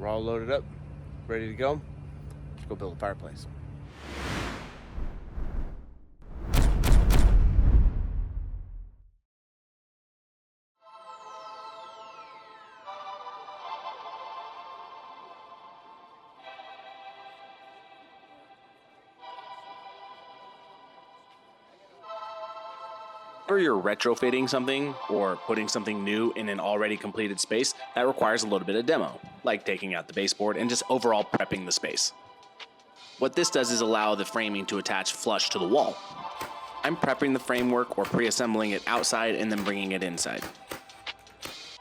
We're all loaded up, ready to go. Let's go build a fireplace. Whenever you're retrofitting something or putting something new in an already completed space, that requires a little bit of demo, like taking out the baseboard and just overall prepping the space. What this does is allow the framing to attach flush to the wall. I'm prepping the framework or pre-assembling it outside and then bringing it inside.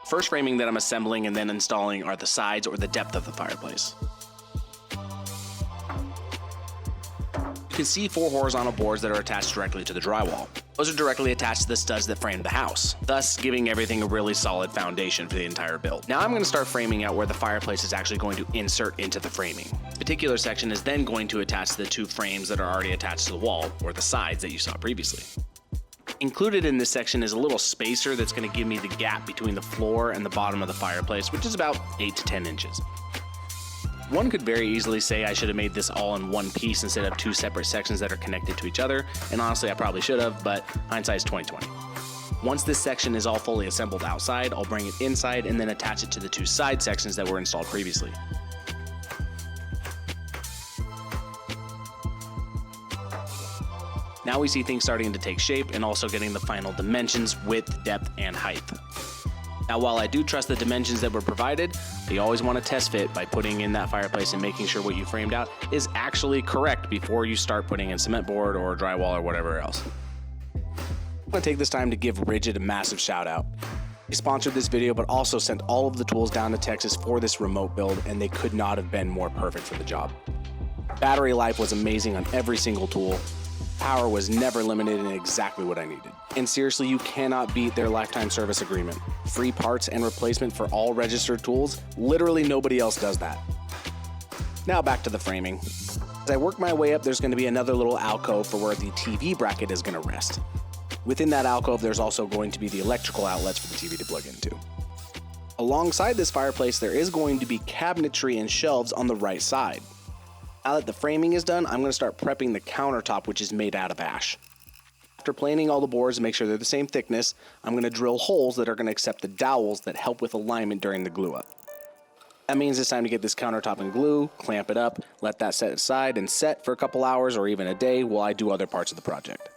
First framing that I'm assembling and then installing are the sides or the depth of the fireplace. You can see 4 horizontal boards that are attached directly to the drywall. Those are directly attached to the studs that frame the house, thus giving everything a really solid foundation for the entire build. Now I'm going to start framing out where the fireplace is actually going to insert into the framing. This particular section is then going to attach to the 2 frames that are already attached to the wall, or the sides that you saw previously. Included in this section is a little spacer that's going to give me the gap between the floor and the bottom of the fireplace, which is about 8 to 10 inches. One could very easily say I should have made this all in one piece instead of 2 separate sections that are connected to each other, and honestly I probably should have, but hindsight's 20/20. Once this section is all fully assembled outside, I'll bring it inside and then attach it to the 2 side sections that were installed previously. Now we see things starting to take shape and also getting the final dimensions, width, depth, and height. Now, while I do trust the dimensions that were provided, you always want to test fit by putting in that fireplace and making sure what you framed out is actually correct before you start putting in cement board or drywall or whatever else. I'm going to take this time to give Rigid a massive shout out. They sponsored this video but also sent all of the tools down to Texas for this remote build, and they could not have been more perfect for the job. Battery life was amazing on every single tool. Power was never limited and exactly what I needed. And seriously, you cannot beat their lifetime service agreement. Free parts and replacement for all registered tools. Literally nobody else does that. Now back to the framing. As I work my way up, there's going to be another little alcove for where the TV bracket is going to rest. Within that alcove, there's also going to be the electrical outlets for the TV to plug into. Alongside this fireplace, there is going to be cabinetry and shelves on the right side. Now that the framing is done, I'm going to start prepping the countertop, which is made out of ash. After planing all the boards to make sure they're the same thickness, I'm going to drill holes that are going to accept the dowels that help with alignment during the glue up. That means it's time to get this countertop in glue, clamp it up, let that set aside and set for a couple hours or even a day while I do other parts of the project.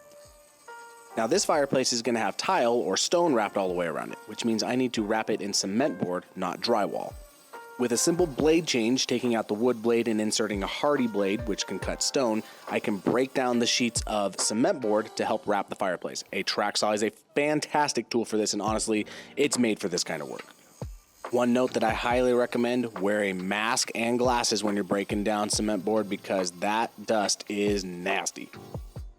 Now this fireplace is going to have tile or stone wrapped all the way around it, which means I need to wrap it in cement board, not drywall. With a simple blade change, taking out the wood blade and inserting a hardy blade, which can cut stone, I can break down the sheets of cement board to help wrap the fireplace. A track saw is a fantastic tool for this, and honestly, it's made for this kind of work. One note that I highly recommend, wear a mask and glasses when you're breaking down cement board because that dust is nasty.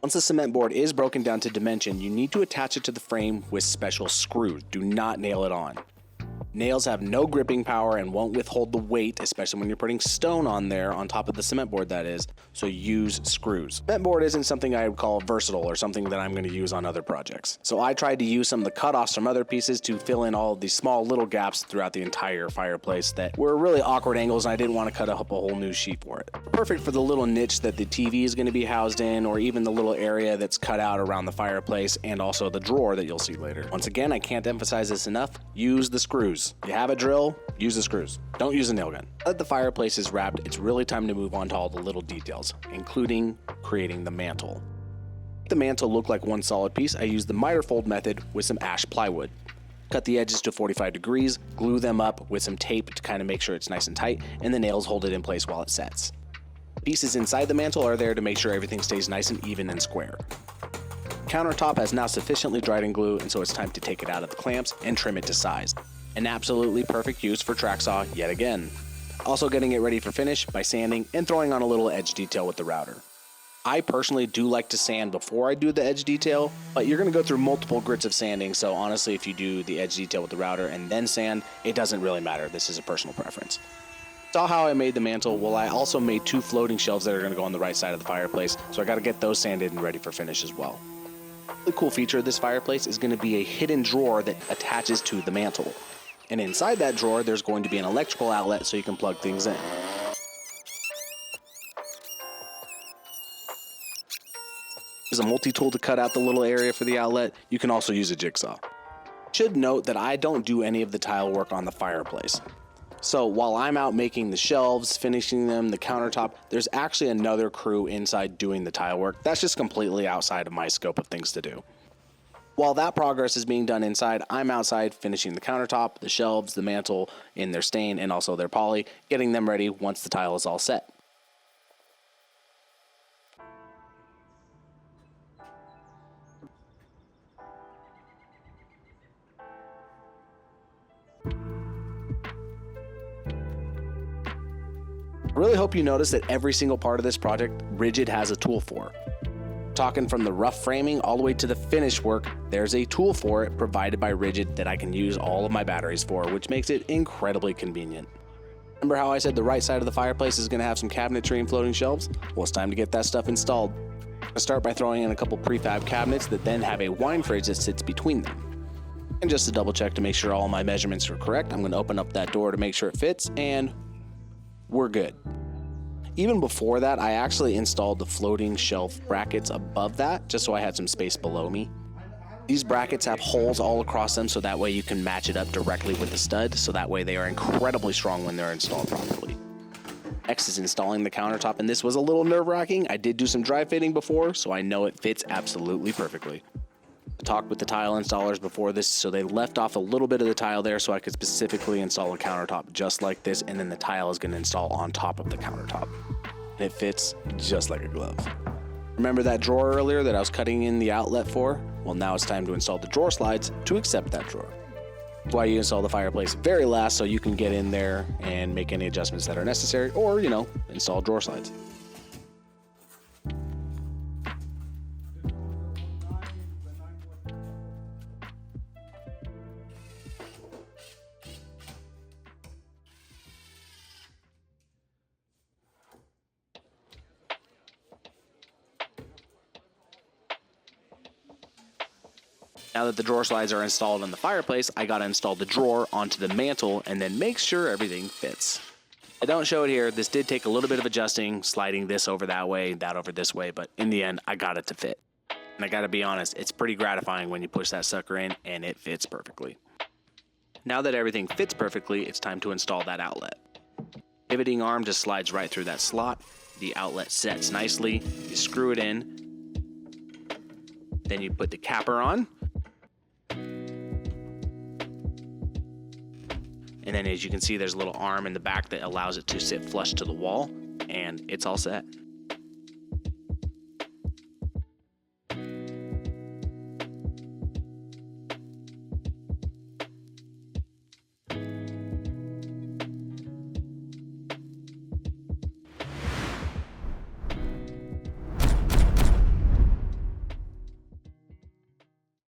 Once the cement board is broken down to dimension, you need to attach it to the frame with special screws. Do not nail it on. Nails have no gripping power and won't withhold the weight, especially when you're putting stone on there on top of the cement board, that is, so use screws. Cement board isn't something I would call versatile or something that I'm going to use on other projects. So I tried to use some of the cutoffs from other pieces to fill in all of these small little gaps throughout the entire fireplace that were really awkward angles, and I didn't want to cut up a whole new sheet for it. Perfect for the little niche that the TV is going to be housed in, or even the little area that's cut out around the fireplace and also the drawer that you'll see later. Once again, I can't emphasize this enough, use the screws. You have a drill, use the screws. Don't use a nail gun. Now that the fireplace is wrapped, it's really time to move on to all the little details, including creating the mantle. To make the mantle look like one solid piece, I use the miter fold method with some ash plywood. Cut the edges to 45 degrees, glue them up with some tape to kind of make sure it's nice and tight, and the nails hold it in place while it sets. The pieces inside the mantle are there to make sure everything stays nice and even and square. The countertop has now sufficiently dried in glue, and so it's time to take it out of the clamps and trim it to size. An absolutely perfect use for track saw yet again. Also getting it ready for finish by sanding and throwing on a little edge detail with the router. I personally do like to sand before I do the edge detail, but you're going to go through multiple grits of sanding, so honestly if you do the edge detail with the router and then sand, it doesn't really matter. This is a personal preference. Saw how I made the mantle? Well, I also made 2 floating shelves that are going to go on the right side of the fireplace, so I got to get those sanded and ready for finish as well. The cool feature of this fireplace is going to be a hidden drawer that attaches to the mantle. And inside that drawer, there's going to be an electrical outlet so you can plug things in. There's a multi-tool to cut out the little area for the outlet. You can also use a jigsaw. Should note that I don't do any of the tile work on the fireplace. So while I'm out making the shelves, finishing them, the countertop, there's actually another crew inside doing the tile work. That's just completely outside of my scope of things to do. While that progress is being done inside, I'm outside finishing the countertop, the shelves, the mantle in their stain, and also their poly, getting them ready once the tile is all set. I really hope you notice that every single part of this project, Rigid has a tool for. Talking from the rough framing all the way to the finished work, there's a tool for it provided by Rigid that I can use all of my batteries for, which makes it incredibly convenient. Remember how I said the right side of the fireplace is going to have some cabinetry and floating shelves? Well, it's time to get that stuff installed. I start by throwing in a couple prefab cabinets that then have a wine fridge that sits between them. And just to double check to make sure all my measurements are correct, I'm going to open up that door to make sure it fits, and we're good. Even before that, I actually installed the floating shelf brackets above that, just so I had some space below me. These brackets have holes all across them, so that way you can match it up directly with the stud, so that way they are incredibly strong when they're installed properly. Next is installing the countertop, and this was a little nerve-wracking. I did do some dry fitting before, so I know it fits absolutely perfectly. I talked with the tile installers before this, so they left off a little bit of the tile there so I could specifically install a countertop just like this, and then the tile is going to install on top of the countertop. And it fits just like a glove. Remember that drawer earlier that I was cutting in the outlet for? Well, now it's time to install the drawer slides to accept that drawer. That's why you install the fireplace very last, so you can get in there and make any adjustments that are necessary, or, install drawer slides. Now that the drawer slides are installed on the fireplace, I gotta install the drawer onto the mantle and then make sure everything fits. I don't show it here. This did take a little bit of adjusting, sliding this over that way, that over this way, but in the end, I got it to fit. And I gotta be honest, it's pretty gratifying when you push that sucker in and it fits perfectly. Now that everything fits perfectly, it's time to install that outlet. Pivoting arm just slides right through that slot. The outlet sets nicely. You screw it in. Then you put the capper on. And then as you can see, there's a little arm in the back that allows it to sit flush to the wall, and it's all set.